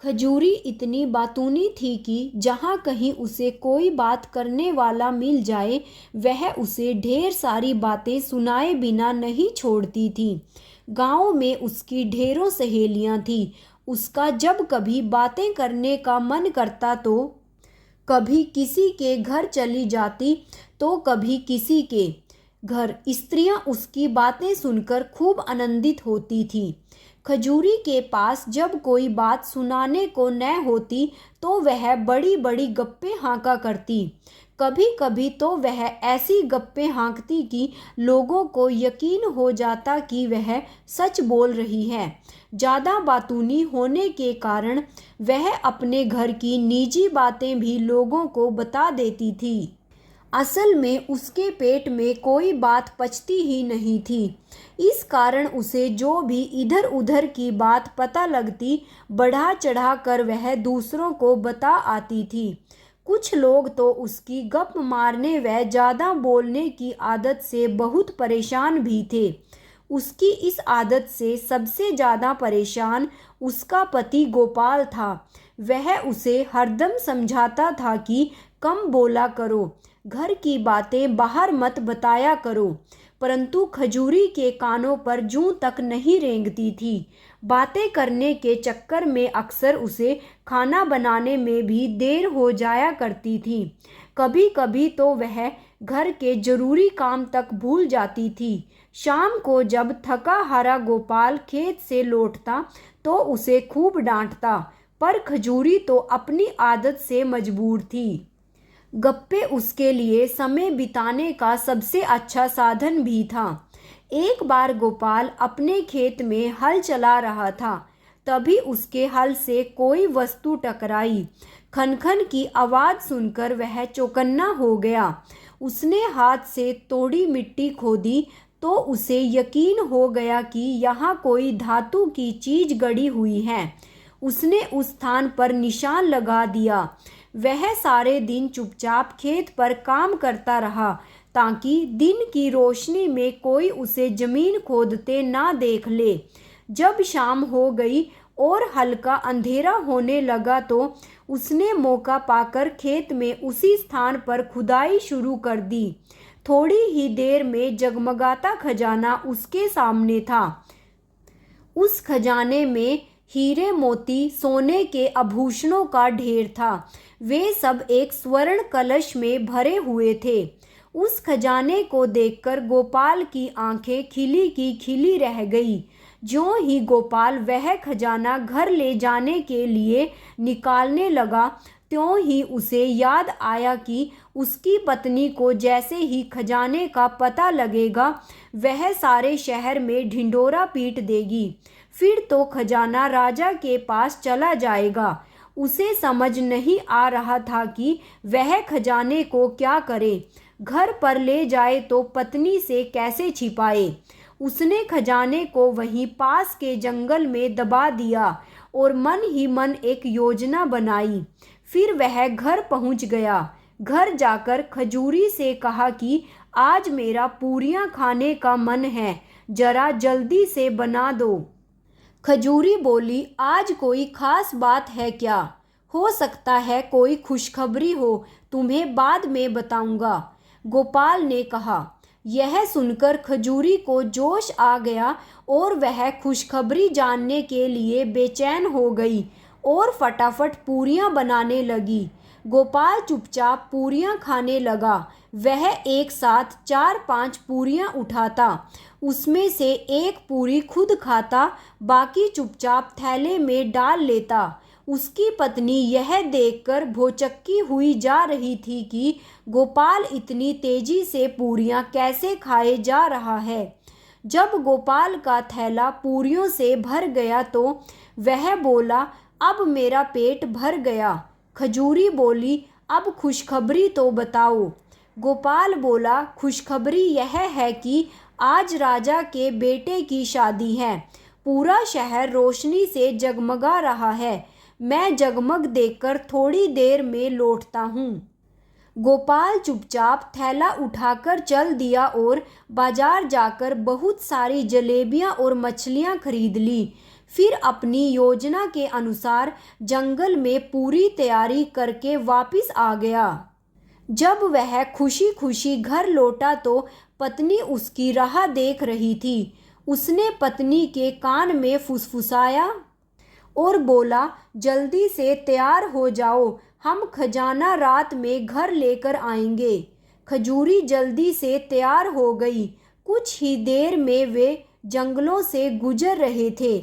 खजूरी इतनी बातूनी थी कि जहाँ कहीं उसे कोई बात करने वाला मिल जाए वह उसे ढेर सारी बातें सुनाए बिना नहीं छोड़ती थी। गांव में उसकी ढेरों सहेलियां थीं। उसका जब कभी बातें करने का मन करता तो कभी किसी के घर चली जाती तो कभी किसी के घर। स्त्रियां उसकी बातें सुनकर खूब आनंदित होती थीं। खजूरी के पास जब कोई बात सुनाने को न होती तो वह बड़ी बड़ी गप्पे हाँका करती। कभी कभी तो वह ऐसी गप्पे हाँकती कि लोगों को यकीन हो जाता कि वह सच बोल रही है। ज़्यादा बातूनी होने के कारण वह अपने घर की निजी बातें भी लोगों को बता देती थी। असल में उसके पेट में कोई बात पचती ही नहीं थी। इस कारण उसे जो भी इधर उधर की बात पता लगती बढ़ा चढ़ा कर वह दूसरों को बता आती थी। कुछ लोग तो उसकी गप मारने व ज़्यादा बोलने की आदत से बहुत परेशान भी थे। उसकी इस आदत से सबसे ज़्यादा परेशान उसका पति गोपाल था। वह उसे हरदम समझाता था कि कम बोला करो, घर की बातें बाहर मत बताया करो, परंतु खजूरी के कानों पर जूं तक नहीं रेंगती थी। बातें करने के चक्कर में अक्सर उसे खाना बनाने में भी देर हो जाया करती थी। कभी कभी तो वह घर के जरूरी काम तक भूल जाती थी। शाम को जब थका हारा गोपाल खेत से लौटता तो उसे खूब डांटता, पर खजूरी तो अपनी आदत से मजबूर थी। गप्पे उसके लिए समय बिताने का सबसे अच्छा साधन भी था। एक बार गोपाल अपने खेत में हल चला रहा था, तभी उसके हल से कोई वस्तु टकराई। खनखन की आवाज़ सुनकर वह चौकन्ना हो गया। उसने हाथ से थोड़ी मिट्टी खोदी तो उसे यकीन हो गया कि यहाँ कोई धातु की चीज गड़ी हुई है। उसने उस स्थान पर निशान लगा दिया। वह सारे दिन चुपचाप खेत पर काम करता रहा ताकि दिन की रोशनी में कोई उसे जमीन खोदते ना देख ले। जब शाम हो गई और हल्का अंधेरा होने लगा तो उसने मौका पाकर खेत में उसी स्थान पर खुदाई शुरू कर दी। थोड़ी ही देर में जगमगाता खजाना उसके सामने था। उस खजाने में हीरे मोती सोने के आभूषणों का ढेर था। वे सब एक स्वर्ण कलश में भरे हुए थे। उस खजाने को देखकर गोपाल की आंखें खिली की खिली रह गई। ज्यों ही गोपाल वह खजाना घर ले जाने के लिए निकालने लगा त्यों ही उसे याद आया कि उसकी पत्नी को जैसे ही खजाने का पता लगेगा वह सारे शहर में ढिंढोरा पीट देगी। फिर तो खजाना राजा के पास चला जाएगा। उसे समझ नहीं आ रहा था कि वह खजाने को क्या करे। घर पर ले जाए तो पत्नी से कैसे छिपाए। उसने खजाने को वहीं पास के जंगल में दबा दिया और मन ही मन एक योजना बनाई। फिर वह घर पहुंच गया। घर जाकर खजूरी से कहा कि आज मेरा पूरियां खाने का मन है, जरा जल्दी से बना दो। खजूरी बोली, आज कोई खास बात है क्या? हो सकता है कोई खुशखबरी हो, तुम्हें बाद में बताऊंगा, गोपाल ने कहा। यह सुनकर खजूरी को जोश आ गया और वह खुशखबरी जानने के लिए बेचैन हो गई और फटाफट पूरियां बनाने लगी। गोपाल चुपचाप पूरियां खाने लगा। वह एक साथ 4-5 पूरियां उठाता, उसमें से एक पूरी खुद खाता, बाकी चुपचाप थैले में डाल लेता। उसकी पत्नी यह देखकर भौचक्की हुई जा रही थी कि गोपाल इतनी तेजी से पूरियां कैसे खाए जा रहा है। जब गोपाल का थैला पूरियों से भर गया तो वह बोला, अब मेरा पेट भर गया। खजूरी बोली, अब खुशखबरी तो बताओ। गोपाल बोला, खुशखबरी यह है कि आज राजा के बेटे की शादी है। पूरा शहर रोशनी से जगमगा रहा है। मैं जगमग देखकर थोड़ी देर में लौटता हूँ। गोपाल चुपचाप थैला उठाकर चल दिया और बाजार जाकर बहुत सारी जलेबियाँ और मछलियाँ खरीद ली। फिर अपनी योजना के अनुसार जंगल में पूरी तैयारी करके वापस आ गया। जब वह खुशी खुशी घर लौटा तो पत्नी उसकी राह देख रही थी। उसने पत्नी के कान में फुसफुसाया और बोला, जल्दी से तैयार हो जाओ, हम खजाना रात में घर लेकर आएंगे। खजूरी जल्दी से तैयार हो गई। कुछ ही देर में वे जंगलों से गुजर रहे थे।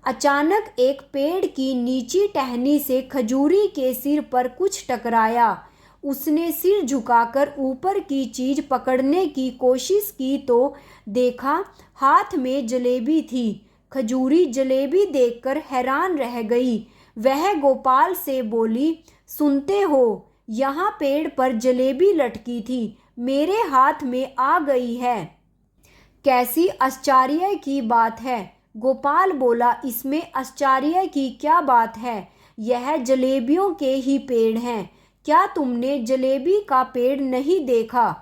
अचानक एक पेड़ की नीची टहनी से खजूरी के सिर पर कुछ टकराया। उसने सिर झुकाकर ऊपर की चीज पकड़ने की कोशिश की तो देखा हाथ में जलेबी थी। खजूरी जलेबी देखकर हैरान रह गई। वह गोपाल से बोली, सुनते हो, यहाँ पेड़ पर जलेबी लटकी थी, मेरे हाथ में आ गई है। कैसी आश्चर्य की बात है। गोपाल बोला, इसमें आश्चर्य की क्या बात है, यह जलेबियों के ही पेड़ हैं। क्या तुमने जलेबी का पेड़ नहीं देखा?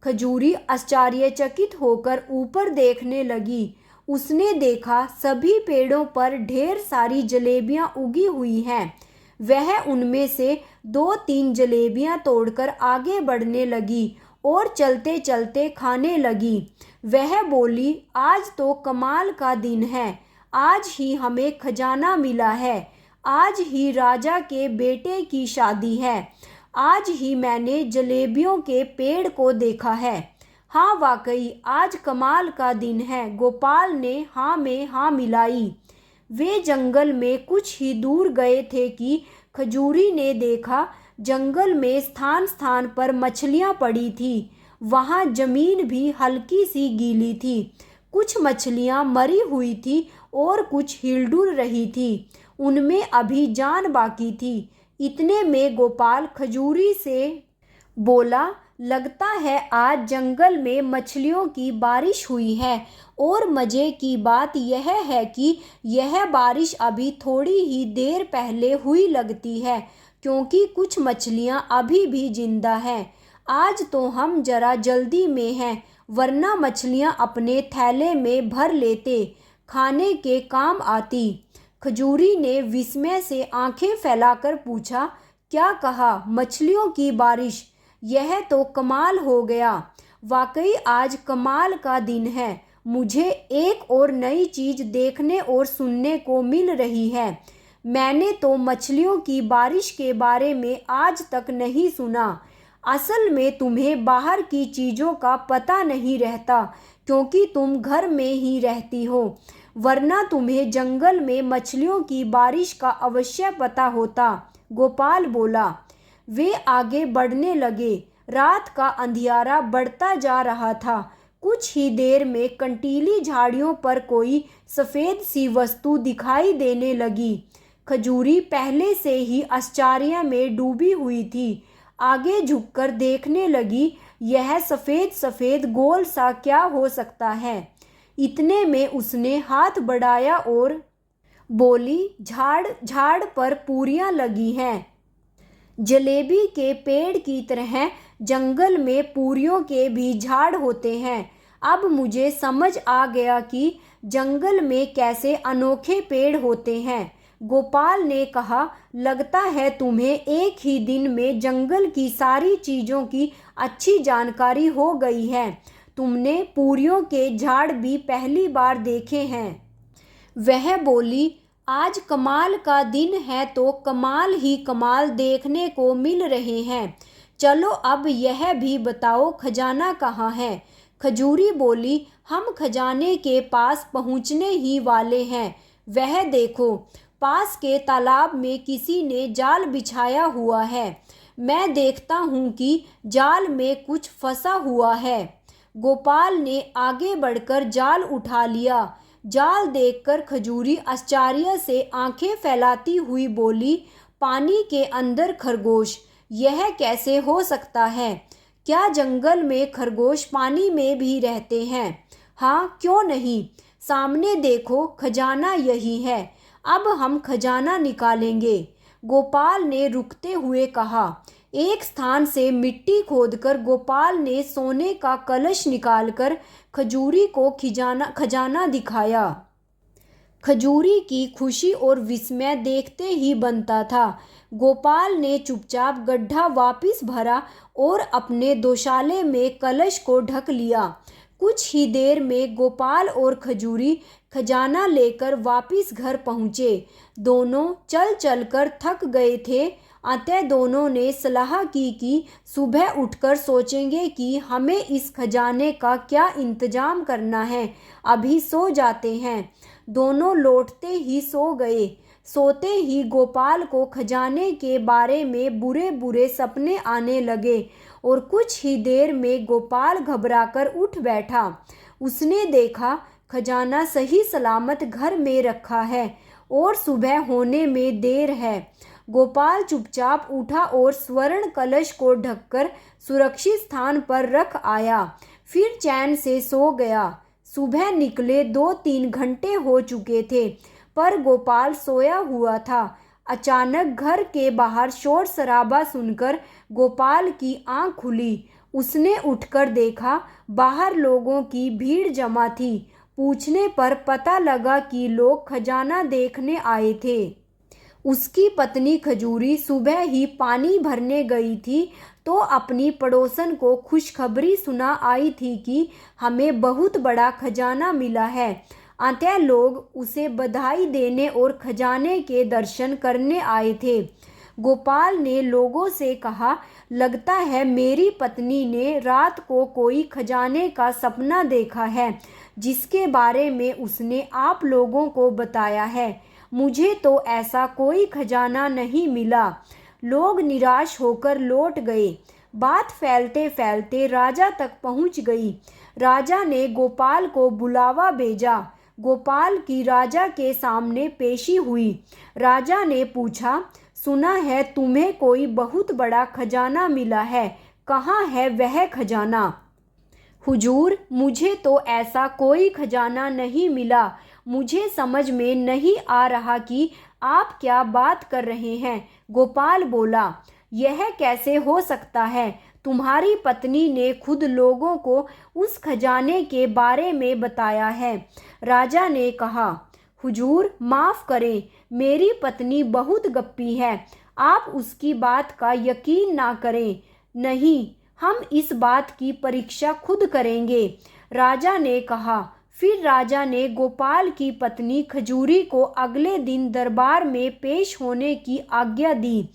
खजूरी आश्चर्यचकित होकर ऊपर देखने लगी। उसने देखा सभी पेड़ों पर ढेर सारी जलेबियां उगी हुई हैं। वह उनमें से 2-3 जलेबियां तोड़कर आगे बढ़ने लगी और चलते चलते खाने लगी। वह बोली, आज तो कमाल का दिन है, आज ही हमें खजाना मिला है, आज ही राजा के बेटे की शादी है, आज ही मैंने जलेबियों के पेड़ को देखा है। हाँ वाकई आज कमाल का दिन है। गोपाल ने हाँ में हाँ मिलाई। वे जंगल में कुछ ही दूर गए थे कि खजूरी ने देखा जंगल में स्थान स्थान पर मछलियां पड़ी थी। वहां जमीन भी हल्की सी गीली थी। कुछ मछलियां मरी हुई थी और कुछ हिलडुल रही थी। उनमें अभी जान बाकी थी। इतने में गोपाल खजूरी से बोला, लगता है आज जंगल में मछलियों की बारिश हुई है और मज़े की बात यह है कि यह बारिश अभी थोड़ी ही देर पहले हुई लगती है, क्योंकि कुछ मछलियां अभी भी जिंदा हैं। आज तो हम जरा जल्दी में हैं, वरना मछलियां अपने थैले में भर लेते, खाने के काम आती। खजूरी ने विस्मय से आंखें फैलाकर पूछा, क्या कहा? मछलियों की बारिश? यह तो कमाल हो गया। वाकई आज कमाल का दिन है। मुझे एक और नई चीज देखने और सुनने को मिल रही है। मैंने तो मछलियों की बारिश के बारे में आज तक नहीं सुना। असल में तुम्हें बाहर की चीज़ों का पता नहीं रहता, क्योंकि तुम घर में ही रहती हो, वरना तुम्हें जंगल में मछलियों की बारिश का अवश्य पता होता। गोपाल बोला। वे आगे बढ़ने लगे। रात का अंधियारा बढ़ता जा रहा था। कुछ ही देर में कंटीली झाड़ियों पर कोई सफ़ेद सी वस्तु दिखाई देने लगी। खजूरी पहले से ही आश्चर्य में डूबी हुई थी। आगे झुककर देखने लगी, यह सफ़ेद सफ़ेद गोल सा क्या हो सकता है। इतने में उसने हाथ बढ़ाया और बोली, झाड़ झाड़ पर पूरियां लगी हैं। जलेबी के पेड़ की तरह जंगल में पूरियों के भी झाड़ होते हैं। अब मुझे समझ आ गया कि जंगल में कैसे अनोखे पेड़ होते हैं। गोपाल ने कहा, लगता है तुम्हें एक ही दिन में जंगल की सारी चीज़ों की अच्छी जानकारी हो गई है। तुमने पूरियों के झाड़ भी पहली बार देखे हैं। वह बोली, आज कमाल का दिन है तो कमाल ही कमाल देखने को मिल रहे हैं। चलो अब यह भी बताओ, खजाना कहाँ है? खजूरी बोली, हम खजाने के पास पहुँचने ही वाले हैं। वह देखो, पास के तालाब में किसी ने जाल बिछाया हुआ है। मैं देखता हूँ कि जाल में कुछ फंसा हुआ है। गोपाल ने आगे बढ़कर जाल उठा लिया। जाल देखकर खजूरी आश्चर्य से आंखें फैलाती हुई बोली, पानी के अंदर खरगोश, यह कैसे हो सकता है? क्या जंगल में खरगोश पानी में भी रहते हैं? हाँ, क्यों नहीं। सामने देखो, खजाना यही है। अब हम खजाना निकालेंगे। गोपाल ने रुकते हुए कहा। एक स्थान से मिट्टी खोदकर गोपाल ने सोने का कलश निकालकर खजूरी को खजाना दिखाया। खजूरी की खुशी और विस्मय देखते ही बनता था। गोपाल ने चुपचाप गड्ढा वापस भरा और अपने दोशाले में कलश को ढक लिया। कुछ ही देर में गोपाल और खजूरी खजाना लेकर वापस घर पहुँचे। दोनों चल चलकर थक गए थे, अतः दोनों ने सलाह की कि सुबह उठकर सोचेंगे कि हमें इस खजाने का क्या इंतजाम करना है, अभी सो जाते हैं। दोनों लौटते ही सो गए। सोते ही गोपाल को खजाने के बारे में बुरे बुरे सपने आने लगे और कुछ ही देर में गोपाल घबराकर उठ बैठा। उसने देखा खजाना सही सलामत घर में रखा है और सुबह होने में देर है। गोपाल चुपचाप उठा और स्वर्ण कलश को ढककर सुरक्षित स्थान पर रख आया, फिर चैन से सो गया। सुबह निकले 2-3 घंटे हो चुके थे, पर गोपाल सोया हुआ था। अचानक घर के बाहर शोर शराबा सुनकर गोपाल की आंख खुली। उसने उठकर देखा, बाहर लोगों की भीड़ जमा थी। पूछने पर पता लगा कि लोग खजाना देखने आए थे। उसकी पत्नी खजूरी सुबह ही पानी भरने गई थी तो अपनी पड़ोसन को खुशखबरी सुना आई थी कि हमें बहुत बड़ा खजाना मिला है। अतः लोग उसे बधाई देने और खजाने के दर्शन करने आए थे। गोपाल ने लोगों से कहा, लगता है मेरी पत्नी ने रात को कोई खजाने का सपना देखा है, जिसके बारे में उसने आप लोगों को बताया है। मुझे तो ऐसा कोई खजाना नहीं मिला। लोग निराश होकर लौट गए। बात फैलते फैलते राजा तक पहुंच गई। राजा ने गोपाल को बुलावा भेजा। गोपाल की राजा के सामने पेशी हुई। राजा ने पूछा, सुना है तुम्हें कोई बहुत बड़ा खजाना मिला है, कहाँ है वह खजाना? हुजूर, मुझे तो ऐसा कोई खजाना नहीं मिला। मुझे समझ में नहीं आ रहा कि आप क्या बात कर रहे हैं। गोपाल बोला, यह कैसे हो सकता है? तुम्हारी पत्नी ने खुद लोगों को उस खजाने के बारे में बताया है। राजा ने कहा, हुजूर माफ़ करें, मेरी पत्नी बहुत गप्पी है, आप उसकी बात का यकीन ना करें। नहीं, हम इस बात की परीक्षा खुद करेंगे, राजा ने कहा। फिर राजा ने गोपाल की पत्नी खजूरी को अगले दिन दरबार में पेश होने की आज्ञा दी।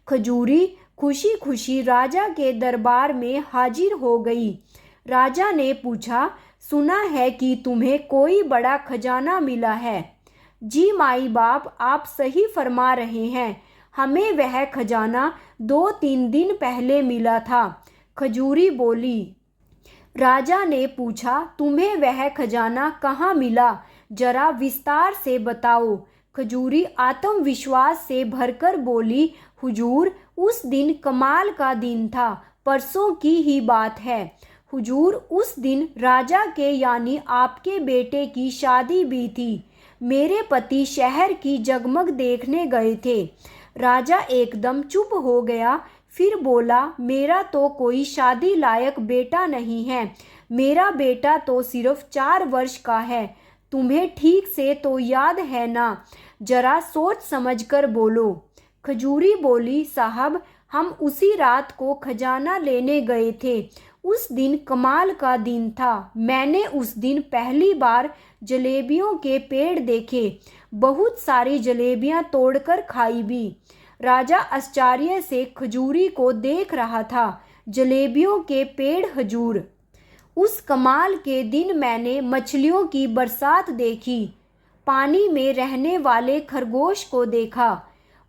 खजूरी खुशी खुशी राजा के दरबार में हाजिर हो गई। राजा ने पूछा, सुना है कि तुम्हें कोई बड़ा खजाना मिला है? जी माई बाप, आप सही फरमा रहे हैं, हमें वह खजाना 2-3 दिन पहले मिला था। खजूरी बोली। राजा ने पूछा, तुम्हें वह खजाना कहाँ मिला, जरा विस्तार से बताओ। खजूरी आत्मविश्वास से भरकर बोली, हुजूर, उस दिन कमाल का दिन था, परसों की ही बात है। हुजूर, उस दिन राजा के यानी आपके बेटे की शादी भी थी। मेरे पति शहर की जगमग देखने गए थे। राजा एकदम चुप हो गया, फिर बोला, मेरा तो कोई शादी लायक बेटा नहीं है। मेरा बेटा तो सिर्फ 4 वर्ष का है। तुम्हें ठीक से तो याद है ना? जरा सोच समझकर बोलो। खजूरी बोली, साहब, हम उसी रात को खजाना लेने गए थे। उस दिन कमाल का दिन था। मैंने उस दिन पहली बार जलेबियों के पेड़ देखे। बहुत सारी जलेबियां तोड़कर खाई भी। राजा आश्चर्य से खजूरी को देख रहा था। जलेबियों के पेड़ हुजूर, उस कमाल के दिन मैंने मछलियों की बरसात देखी, पानी में रहने वाले खरगोश को देखा।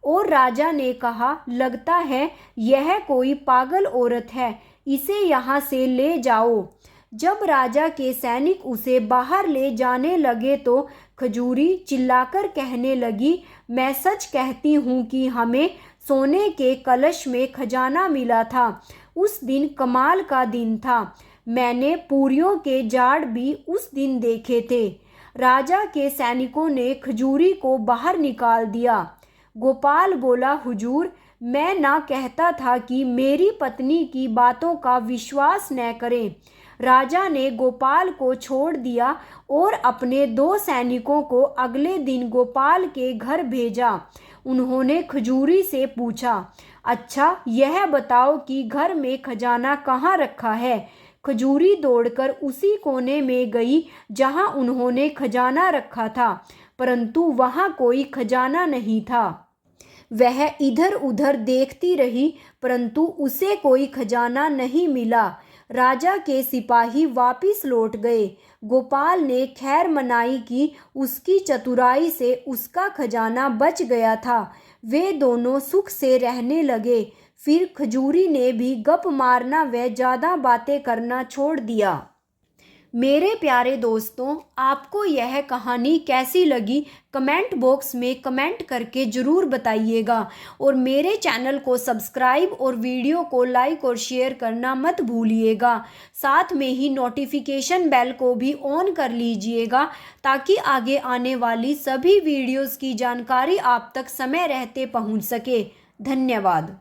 और राजा ने कहा, लगता है यह कोई पागल औरत है, इसे यहाँ से ले जाओ। जब राजा के सैनिक उसे बाहर ले जाने लगे तो खजूरी चिल्लाकर कहने लगी, मैं सच कहती हूँ कि हमें सोने के कलश में खजाना मिला था। उस दिन कमाल का दिन था। मैंने पूरियों के जाड़ भी उस दिन देखे थे। राजा के सैनिकों ने खजूरी को बाहर निकाल दिया। गोपाल बोला, हुजूर, मैं ना कहता था कि मेरी पत्नी की बातों का विश्वास न करें। राजा ने गोपाल को छोड़ दिया और अपने 2 सैनिकों को अगले दिन गोपाल के घर भेजा। उन्होंने खजूरी से पूछा, अच्छा यह बताओ कि घर में खजाना कहाँ रखा है। खजूरी दौड़कर उसी कोने में गई जहाँ उन्होंने खजाना रखा था, परंतु वहाँ कोई खजाना नहीं था। वह इधर उधर देखती रही, परंतु उसे कोई खजाना नहीं मिला। राजा के सिपाही वापिस लौट गए। गोपाल ने खैर मनाई कि उसकी चतुराई से उसका खजाना बच गया था। वे दोनों सुख से रहने लगे। फिर खजूरी ने भी गप मारना व ज़्यादा बातें करना छोड़ दिया। मेरे प्यारे दोस्तों, आपको यह कहानी कैसी लगी कमेंट बॉक्स में कमेंट करके ज़रूर बताइएगा और मेरे चैनल को सब्सक्राइब और वीडियो को लाइक और शेयर करना मत भूलिएगा। साथ में ही नोटिफिकेशन बेल को भी ऑन कर लीजिएगा ताकि आगे आने वाली सभी वीडियोस की जानकारी आप तक समय रहते पहुंच सके। धन्यवाद।